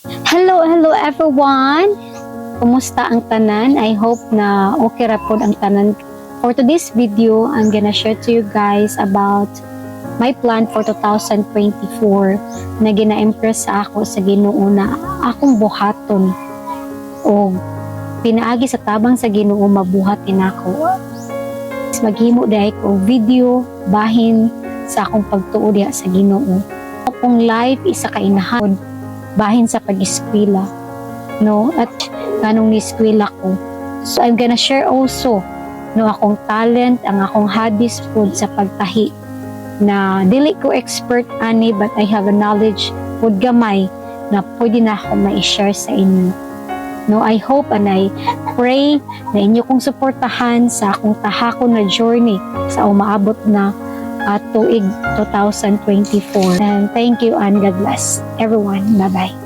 Hello everyone! Kumusta ang tanan? I hope na okay ra pod ang tanan. For today's video, I'm gonna share to you guys about my plan for 2024 na gina-impress sa ako sa Ginoo na akong buhaton o pinaagi sa tabang sa Ginoo mabuhatin ako. Maghimo dahil ko video bahin sa akong pagtuo diha sa Ginoo. Akong life isa ka inahod bahin sa pag-eskwela, no? At kanong ni-eskwela ko. So I'm gonna share also no akong talent, ang akong hobbies food sa pagtahi na dili ko expert ani but I have a knowledge food gamay na pwede na ako ma-share sa inyo. No, I hope and I pray na inyo kong suportahan sa akong tahakon na journey sa umaabot na tuig 2024. And thank you and God bless everyone. Bye-bye.